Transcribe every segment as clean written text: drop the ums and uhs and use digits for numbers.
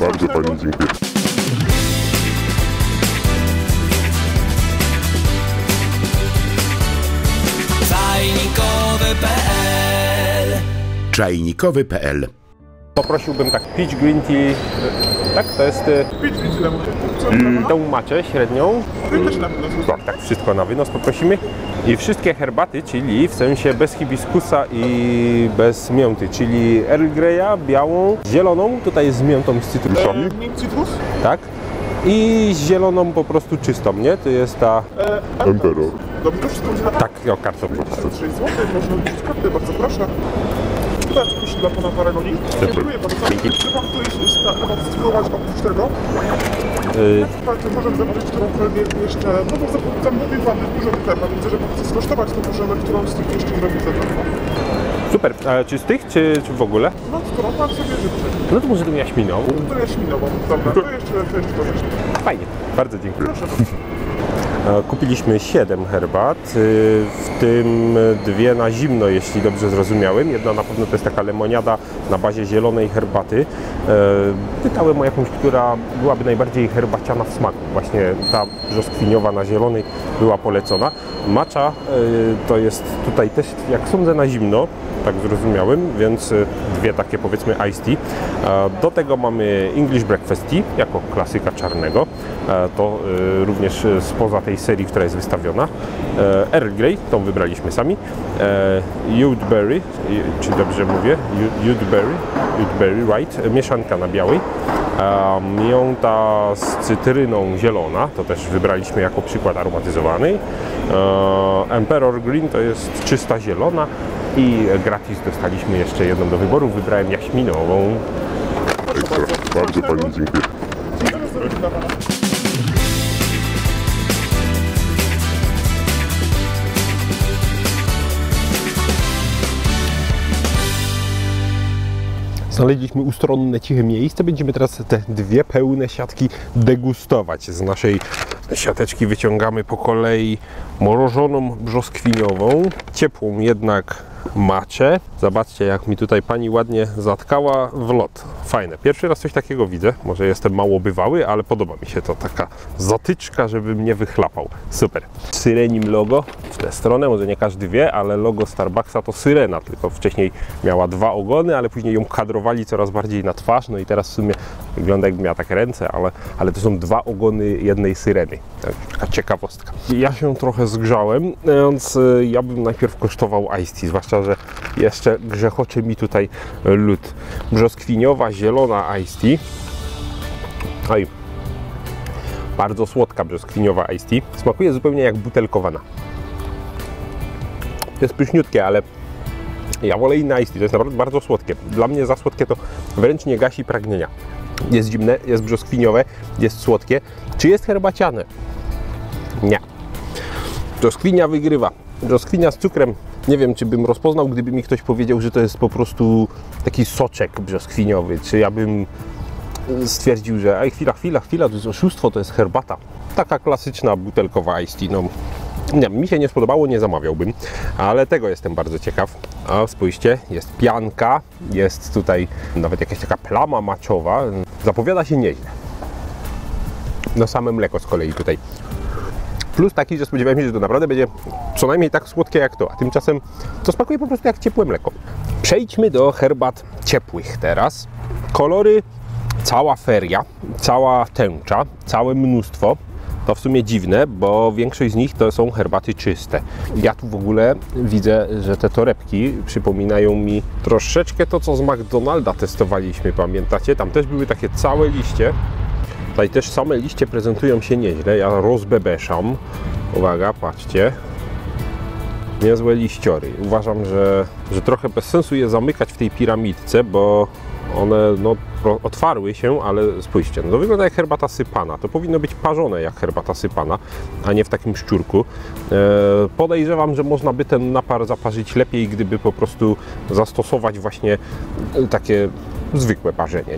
Bardzo pani dziękuję. Czajnikowy.pl. Czajnikowy.pl. Poprosiłbym tak peach green tea, tak? To jest tą maczę średnią. Tak, wszystko na wynos poprosimy. I wszystkie herbaty, czyli w sensie bez hibiskusa i bez mięty, czyli Earl Greya, białą, zieloną, tutaj jest z miętą, z cytrusami. Citrus? Tak? I zieloną po prostu czystą, nie? To jest ta... Emperor. Dobrze, to wszystko będzie na Tak, o, kartą. 6 zł, można wziąć kartę, bardzo proszę. Bardzo proszę dla pana Paragoni. Dziękuję bardzo. Czy pan tu jest spróbować oprócz tego? Możemy zobaczyć którąkolwiek jeszcze, no bo zamówił pan dużo temat, widzę, że pan chce skosztować, to możemy którąś z tych jeszcze zrobić za darmo. Super. A czy z tych, czy w ogóle? No, skoro pan sobie życzy. No to może tą jaśminą. To jaśminową, dobra, to jeszcze to. Fajnie, bardzo dziękuję. Proszę bardzo. Kupiliśmy 7 herbat, w tym 2 na zimno, jeśli dobrze zrozumiałem. Jedna na pewno to jest taka lemoniada na bazie zielonej herbaty. Pytałem o jakąś, która byłaby najbardziej herbaciana w smaku. Właśnie ta brzoskwiniowa na zielonej była polecona. Matcha to jest tutaj też, jak sądzę, na zimno, tak zrozumiałem, więc 2 takie powiedzmy iced tea. Do tego mamy English Breakfast Tea jako klasyka czarnego. To również spoza tej serii, która jest wystawiona. Earl Grey, tą wybraliśmy sami. Youthberry, czy dobrze mówię? Youthberry, right? Mieszanka na białej. Mięta z cytryną zielona, to też wybraliśmy jako przykład aromatyzowanej. Emperor Green to jest czysta zielona i gratis dostaliśmy jeszcze jedną do wyboru. Wybrałem jaśminową. Bardzo pani dziękuję. Znaleźliśmy ustronne, ciche miejsce. Będziemy teraz te 2 pełne siatki degustować. Z naszej siateczki wyciągamy po kolei mrożoną brzoskwiniową, ciepłą jednak maczę. Zobaczcie, jak mi tutaj pani ładnie zatkała w lot. Fajne. Pierwszy raz coś takiego widzę. Może jestem mało bywały, ale podoba mi się to. Taka zatyczka, żeby mnie wychlapał. Super. Syrenim logo w tę stronę. Może nie każdy wie, ale logo Starbucksa to syrena. Tylko wcześniej miała 2 ogony, ale później ją kadrowali coraz bardziej na twarz. No i teraz w sumie wygląda, jakby miała tak ręce, ale to są 2 ogony jednej syreny. Taka ciekawostka. Ja się trochę zgrzałem, więc ja bym najpierw kosztował iced tea, zwłaszcza, że jeszcze grzechocze mi tutaj lód. Brzoskwiniowa, zielona iced tea. Oj, bardzo słodka brzoskwiniowa iced tea. Smakuje zupełnie jak butelkowana. Jest pyszniutkie, ale ja wolę inne iced tea. To jest naprawdę bardzo słodkie. Dla mnie za słodkie to wręcz nie gasi pragnienia. Jest zimne, jest brzoskwiniowe, jest słodkie. Czy jest herbaciane? Nie. Brzoskwinia wygrywa. Brzoskwinia z cukrem. Nie wiem, czy bym rozpoznał, gdyby mi ktoś powiedział, że to jest po prostu taki soczek brzoskwiniowy. Czy ja bym stwierdził, że chwila, to jest oszustwo, to jest herbata. Taka klasyczna butelkowa iced tea. No, nie, mi się nie spodobało, nie zamawiałbym, ale tego jestem bardzo ciekaw. A spójrzcie, jest pianka, jest tutaj nawet jakaś taka plama maczowa. Zapowiada się nieźle. No same mleko z kolei tutaj. Plus taki, że spodziewałem się, że to naprawdę będzie co najmniej tak słodkie jak to, a tymczasem to smakuje po prostu jak ciepłe mleko. Przejdźmy do herbat ciepłych teraz. Kolory, cała feria, cała tęcza, całe mnóstwo. To w sumie dziwne, bo większość z nich to są herbaty czyste. Ja tu w ogóle widzę, że te torebki przypominają mi troszeczkę to, co z McDonalda testowaliśmy, pamiętacie? Tam też były takie całe liście. Tutaj też same liście prezentują się nieźle. Ja rozbebeszam. Uwaga, patrzcie. Niezłe liściory. Uważam, że trochę bez sensu je zamykać w tej piramidce, bo one no, otwarły się, ale spójrzcie, no to wygląda jak herbata sypana. To powinno być parzone jak herbata sypana, a nie w takim szczurku. Podejrzewam, że można by ten napar zaparzyć lepiej, gdyby po prostu zastosować właśnie takie zwykłe parzenie,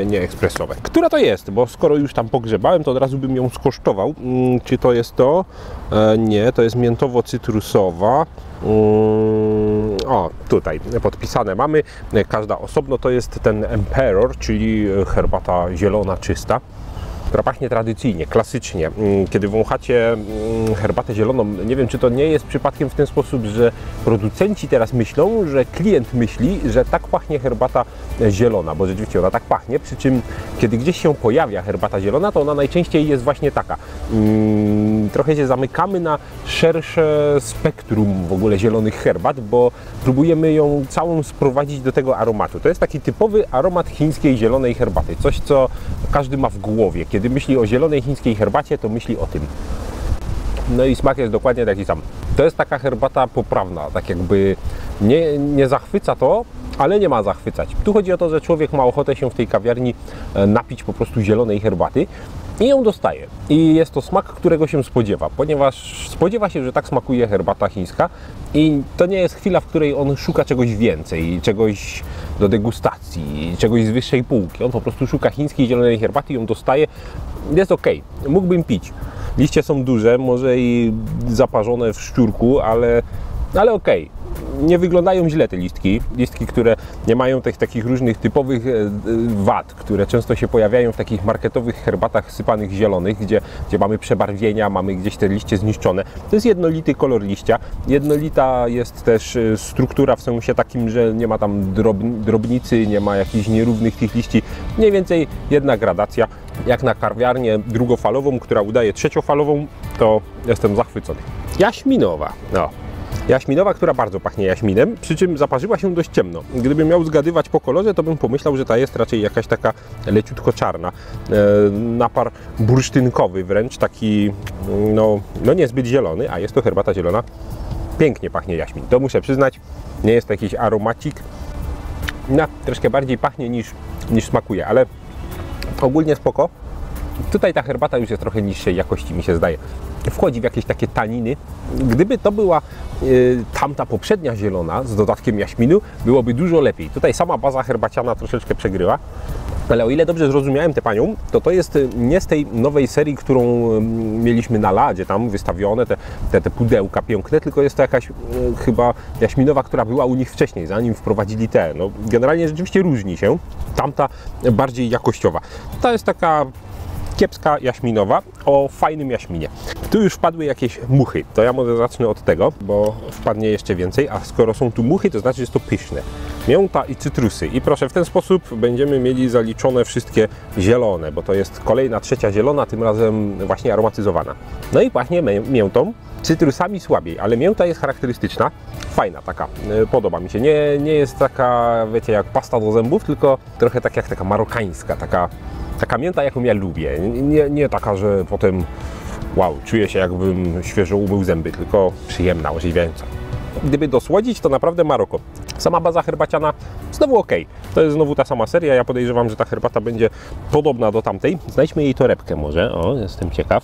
nie ekspresowe. Która to jest? Bo skoro już tam pogrzebałem, to od razu bym ją skosztował. Czy to jest to? Nie, to jest miętowo-cytrusowa. O, tutaj podpisane mamy. Każda osobno to jest ten Emperor, czyli herbata zielona, czysta, która pachnie tradycyjnie, klasycznie. Kiedy wąchacie herbatę zieloną, nie wiem, czy to nie jest przypadkiem w ten sposób, że producenci teraz myślą, że klient myśli, że tak pachnie herbata zielona, bo rzeczywiście ona tak pachnie, przy czym kiedy gdzieś się pojawia herbata zielona, to ona najczęściej jest właśnie taka. Trochę się zamykamy na szersze spektrum w ogóle zielonych herbat, bo próbujemy ją całą sprowadzić do tego aromatu. To jest taki typowy aromat chińskiej zielonej herbaty, coś co każdy ma w głowie. Kiedy myśli o zielonej chińskiej herbacie, to myśli o tym. No i smak jest dokładnie taki sam. To jest taka herbata poprawna, tak jakby nie zachwyca to, ale nie ma zachwycać. Tu chodzi o to, że człowiek ma ochotę się w tej kawiarni napić po prostu zielonej herbaty i ją dostaje. I jest to smak, którego się spodziewa, ponieważ spodziewa się, że tak smakuje herbata chińska i to nie jest chwila, w której on szuka czegoś więcej, czegoś do degustacji, czegoś z wyższej półki. On po prostu szuka chińskiej zielonej herbaty i ją dostaje. Jest ok, mógłbym pić. Liście są duże, może i zaparzone w szczurku, ale ok. Nie wyglądają źle te listki, które nie mają tych takich różnych typowych wad, które często się pojawiają w takich marketowych herbatach sypanych zielonych, gdzie mamy przebarwienia, mamy gdzieś te liście zniszczone. To jest jednolity kolor liścia, jednolita jest też struktura w sensie takim, że nie ma tam drobnicy, nie ma jakichś nierównych tych liści, mniej więcej jedna gradacja. Jak na kawiarnię drugofalową, która udaje trzeciofalową, to jestem zachwycony. Jaśminowa, no. Jaśminowa, która bardzo pachnie jaśminem, przy czym zaparzyła się dość ciemno. Gdybym miał zgadywać po kolorze, to bym pomyślał, że ta jest raczej jakaś taka leciutko czarna. Napar bursztynkowy wręcz, taki no niezbyt zielony, a jest to herbata zielona. Pięknie pachnie jaśmin, to muszę przyznać. Nie jest to jakiś aromacik. No, troszkę bardziej pachnie niż smakuje, ale ogólnie spoko. Tutaj ta herbata już jest trochę niższej jakości, mi się zdaje. Wchodzi w jakieś takie taniny. Gdyby to była tamta poprzednia zielona z dodatkiem jaśminu, byłoby dużo lepiej. Tutaj sama baza herbaciana troszeczkę przegrywa. Ale o ile dobrze zrozumiałem tę panią, to jest nie z tej nowej serii, którą mieliśmy na ladzie tam wystawione, te pudełka piękne, tylko jest to jakaś chyba jaśminowa, która była u nich wcześniej, zanim wprowadzili te. No, generalnie rzeczywiście różni się. Tamta bardziej jakościowa. Ta jest taka kiepska jaśminowa o fajnym jaśminie. Tu już wpadły jakieś muchy, to ja może zacznę od tego, bo wpadnie jeszcze więcej, a skoro są tu muchy, to znaczy, że jest to pyszne. Mięta i cytrusy. I proszę, w ten sposób będziemy mieli zaliczone wszystkie zielone, bo to jest kolejna trzecia zielona, tym razem właśnie aromatyzowana. No i pachnie miętą, cytrusami słabiej, ale mięta jest charakterystyczna, fajna taka, podoba mi się. Nie jest taka, wiecie, jak pasta do zębów, tylko trochę tak jak taka marokańska, taka mięta, jaką ja lubię. Nie taka, że potem wow, czuję się, jakbym świeżo umył zęby, tylko przyjemna, orzeźwiająca. Gdyby dosłodzić, to naprawdę Maroko. Sama baza herbaciana znowu ok. To jest znowu ta sama seria. Ja podejrzewam, że ta herbata będzie podobna do tamtej. Znajdźmy jej torebkę może. O, jestem ciekaw.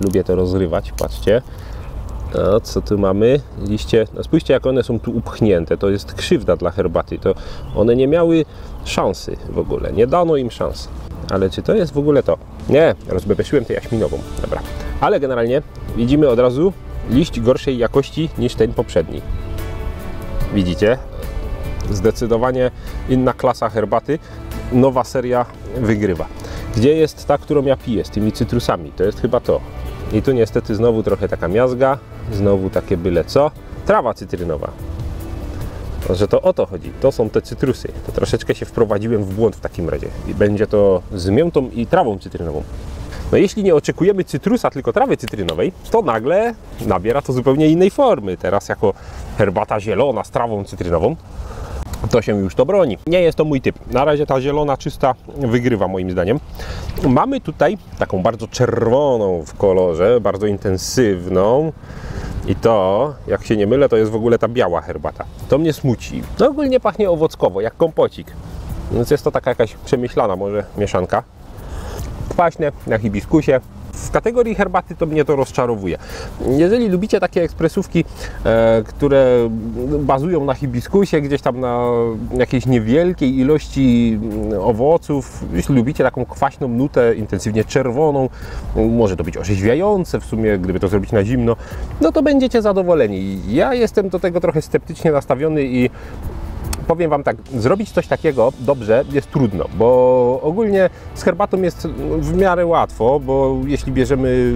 Lubię to rozrywać, patrzcie. O, co tu mamy? Liście. No spójrzcie, jak one są tu upchnięte. To jest krzywda dla herbaty. To one nie miały szansy w ogóle. Nie dano im szans. Ale czy to jest w ogóle to? Nie, rozbebeszyłem tę jaśminową. Dobra. Ale generalnie widzimy od razu liść gorszej jakości niż ten poprzedni. Widzicie? Zdecydowanie inna klasa herbaty. Nowa seria wygrywa. Gdzie jest ta, którą ja piję z tymi cytrusami? To jest chyba to. I tu niestety znowu trochę taka miazga. Znowu takie byle co. Trawa cytrynowa. Że to o to chodzi. To są te cytrusy. To troszeczkę się wprowadziłem w błąd w takim razie. I będzie to z miętą i trawą cytrynową. No jeśli nie oczekujemy cytrusa, tylko trawy cytrynowej, to nagle nabiera to zupełnie innej formy. Teraz jako herbata zielona z trawą cytrynową, to się już to broni. Nie jest to mój typ. Na razie ta zielona czysta wygrywa moim zdaniem. Mamy tutaj taką bardzo czerwoną w kolorze, bardzo intensywną. I to, jak się nie mylę, to jest w ogóle ta biała herbata. To mnie smuci. No ogólnie pachnie owockowo, jak kompocik. Więc jest to taka jakaś przemyślana może mieszanka. Kwaśne, na hibiskusie. w kategorii herbaty to mnie to rozczarowuje. Jeżeli lubicie takie ekspresówki, które bazują na hibiskusie, gdzieś tam na jakiejś niewielkiej ilości owoców, jeśli lubicie taką kwaśną nutę, intensywnie czerwoną, może to być orzeźwiające w sumie, gdyby to zrobić na zimno, no to będziecie zadowoleni. Ja jestem do tego trochę sceptycznie nastawiony i powiem Wam tak, zrobić coś takiego dobrze jest trudno, bo ogólnie z herbatą jest w miarę łatwo, bo jeśli bierzemy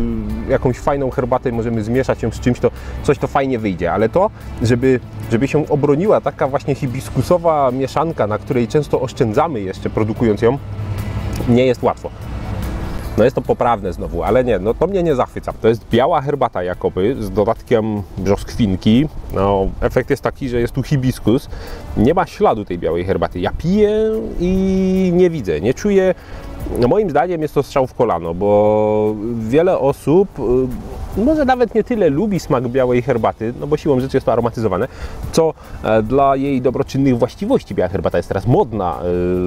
jakąś fajną herbatę i możemy zmieszać ją z czymś, to coś to fajnie wyjdzie, ale to, żeby się obroniła taka właśnie hibiskusowa mieszanka, na której często oszczędzamy jeszcze produkując ją, nie jest łatwo. No jest to poprawne znowu, ale nie, no to mnie nie zachwyca. To jest biała herbata jakoby z dodatkiem brzoskwinki. No, efekt jest taki, że jest tu hibiskus. Nie ma śladu tej białej herbaty. Ja piję i nie widzę, nie czuję. No moim zdaniem jest to strzał w kolano, bo wiele osób może nawet nie tyle lubi smak białej herbaty, no bo siłą rzeczy jest to aromatyzowane, co dla jej dobroczynnych właściwości biała herbata jest teraz modna.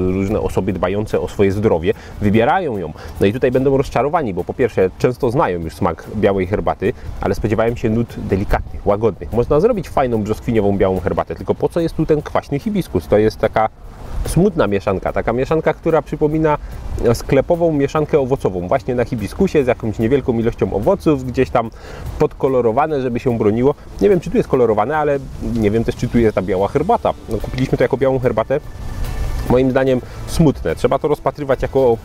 Różne osoby dbające o swoje zdrowie wybierają ją. No i tutaj będą rozczarowani, bo po pierwsze często znają już smak białej herbaty, ale spodziewają się nut delikatnych, łagodnych. Można zrobić fajną brzoskwiniową białą herbatę, tylko po co jest tu ten kwaśny hibiskus? To jest taka smutna mieszanka, taka mieszanka, która przypomina sklepową mieszankę owocową, właśnie na hibiskusie z jakąś niewielką ilością owoców, gdzieś tam podkolorowane, żeby się broniło. Nie wiem, czy tu jest kolorowane, ale nie wiem też, czy tu jest ta biała herbata. No, kupiliśmy to jako białą herbatę. Moim zdaniem smutne. Trzeba to rozpatrywać jako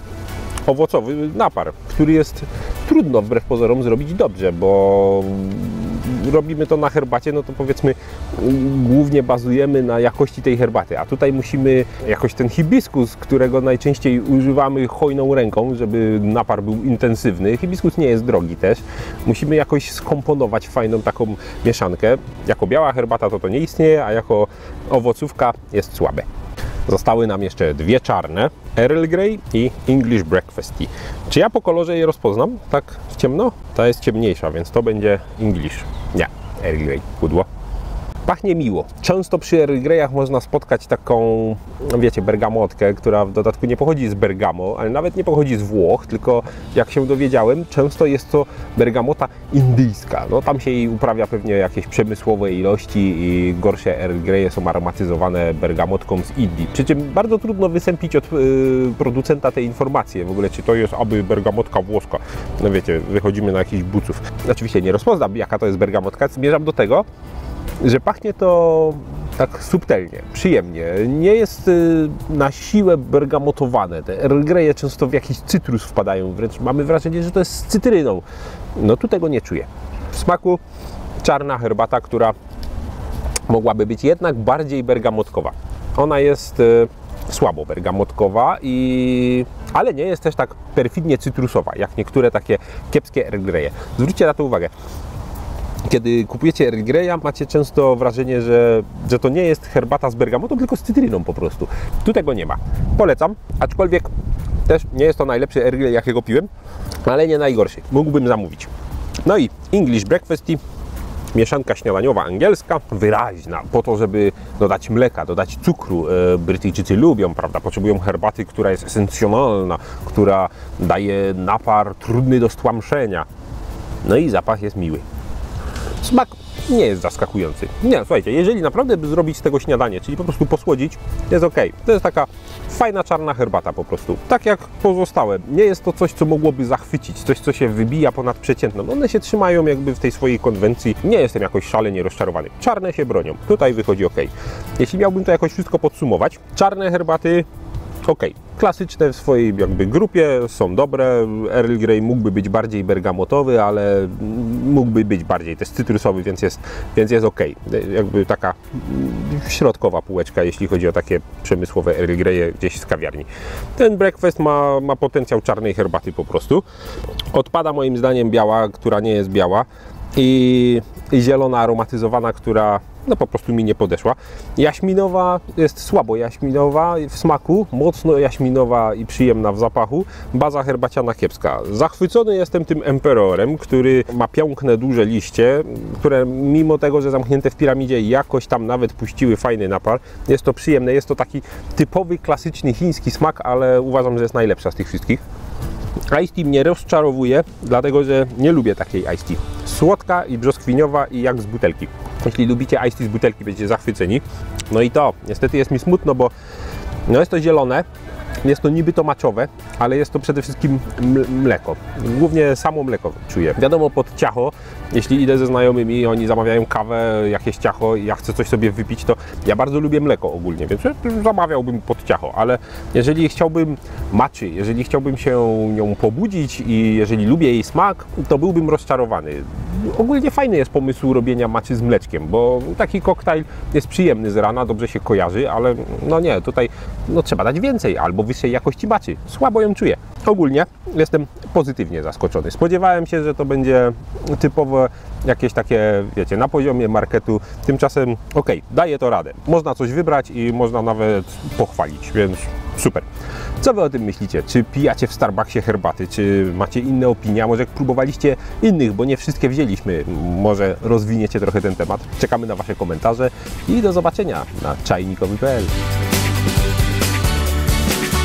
owocowy napar, który jest trudno wbrew pozorom zrobić dobrze, bo robimy to na herbacie, no to powiedzmy głównie bazujemy na jakości tej herbaty, a tutaj musimy jakoś ten hibiskus, którego najczęściej używamy hojną ręką, żeby napar był intensywny. Hibiskus nie jest drogi też. Musimy jakoś skomponować fajną taką mieszankę. Jako biała herbata to nie istnieje, a jako owocówka jest słabe. Zostały nam jeszcze dwie czarne, Earl Grey i English Breakfast Tea. Czy ja po kolorze je rozpoznam? Tak w ciemno? Ta jest ciemniejsza, więc to będzie English. Nie, Earl Grey, pudło. Pachnie miło. Często przy Earl Greyach można spotkać taką, no wiecie, bergamotkę, która w dodatku nie pochodzi z Bergamo, ale nawet nie pochodzi z Włoch, tylko jak się dowiedziałem, często jest to bergamota indyjska. No tam się jej uprawia pewnie jakieś przemysłowe ilości i gorsze Earl Greye są aromatyzowane bergamotką z Indii. Przy czym bardzo trudno wysępić od producenta te informacje, w ogóle czy to jest aby bergamotka włoska. No wiecie, wychodzimy na jakichś buców. Oczywiście nie rozpoznam, jaka to jest bergamotka, zmierzam do tego, że pachnie to tak subtelnie, przyjemnie. Nie jest na siłę bergamotowane. Te Earl Greye często w jakiś cytrus wpadają, wręcz mamy wrażenie, że to jest z cytryną. No tu tego nie czuję. W smaku czarna herbata, która mogłaby być jednak bardziej bergamotkowa. Ona jest słabo bergamotkowa, ale nie jest też tak perfidnie cytrusowa, jak niektóre takie kiepskie Earl Greye. Zwróćcie na to uwagę. Kiedy kupujecie Earl Greya, macie często wrażenie, że to nie jest herbata z bergamotą, tylko z cytryną po prostu. Tu tego nie ma. Polecam, aczkolwiek też nie jest to najlepszy Earl Grey, jakiego piłem, ale nie najgorszy. Mógłbym zamówić. No i English Breakfast Tea, mieszanka śniadaniowa angielska, wyraźna, po to, żeby dodać mleka, dodać cukru. Brytyjczycy lubią, prawda, potrzebują herbaty, która jest esencjonalna, która daje napar trudny do stłamszenia. No i zapach jest miły. Smak nie jest zaskakujący. Nie, słuchajcie, jeżeli naprawdę by zrobić z tego śniadanie, czyli po prostu posłodzić, jest ok. To jest taka fajna czarna herbata po prostu. Tak jak pozostałe. Nie jest to coś, co mogłoby zachwycić, coś, co się wybija ponad przeciętną. One się trzymają jakby w tej swojej konwencji. Nie jestem jakoś szalenie rozczarowany. Czarne się bronią. Tutaj wychodzi ok. Jeśli miałbym to jakoś wszystko podsumować, czarne herbaty ok. Klasyczne w swojej jakby grupie, są dobre. Earl Grey mógłby być bardziej bergamotowy, ale mógłby być bardziej też cytrusowy, więc jest ok. Jakby taka środkowa półeczka, jeśli chodzi o takie przemysłowe Earl Greye gdzieś z kawiarni. Ten breakfast ma potencjał czarnej herbaty po prostu. Odpada moim zdaniem biała, która nie jest biała, i zielona aromatyzowana, która no po prostu mi nie podeszła. Jaśminowa jest słabo jaśminowa w smaku, mocno jaśminowa i przyjemna w zapachu. Baza herbaciana kiepska. Zachwycony jestem tym Emperorem, który ma piękne, duże liście, które mimo tego, że zamknięte w piramidzie, jakoś tam nawet puściły fajny napar. Jest to przyjemne, jest to taki typowy, klasyczny chiński smak, ale uważam, że jest najlepsza z tych wszystkich. Iced Tea mnie rozczarowuje, dlatego że nie lubię takiej Iced Tea. Słodka i brzoskwiniowa i jak z butelki. Jeśli lubicie Iced Tea z butelki, będziecie zachwyceni. No i to, niestety jest mi smutno, bo no jest to zielone, jest to niby tomaczowe, ale jest to przede wszystkim mleko. Głównie samo mleko czuję. Wiadomo, pod ciacho, jeśli idę ze znajomymi i oni zamawiają kawę, jakieś ciacho i ja chcę coś sobie wypić, to ja bardzo lubię mleko ogólnie, więc zamawiałbym pod ciacho, ale jeżeli chciałbym matchy, jeżeli chciałbym się nią pobudzić i jeżeli lubię jej smak, to byłbym rozczarowany. Ogólnie fajny jest pomysł robienia matchy z mleczkiem, bo taki koktajl jest przyjemny z rana, dobrze się kojarzy, ale no nie, tutaj no trzeba dać więcej albo wyższej jakości matchy. Słabo ją czuję. Ogólnie jestem pozytywnie zaskoczony. Spodziewałem się, że to będzie typowe jakieś takie, wiecie, na poziomie marketu. Tymczasem okej, daje to radę. Można coś wybrać i można nawet pochwalić, więc super. Co wy o tym myślicie? Czy pijacie w Starbucksie herbaty? Czy macie inne opinie? A może próbowaliście innych, bo nie wszystkie wzięliśmy? Może rozwiniecie trochę ten temat? Czekamy na wasze komentarze i do zobaczenia na czajnikowy.pl.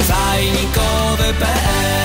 Czajnikowy.pl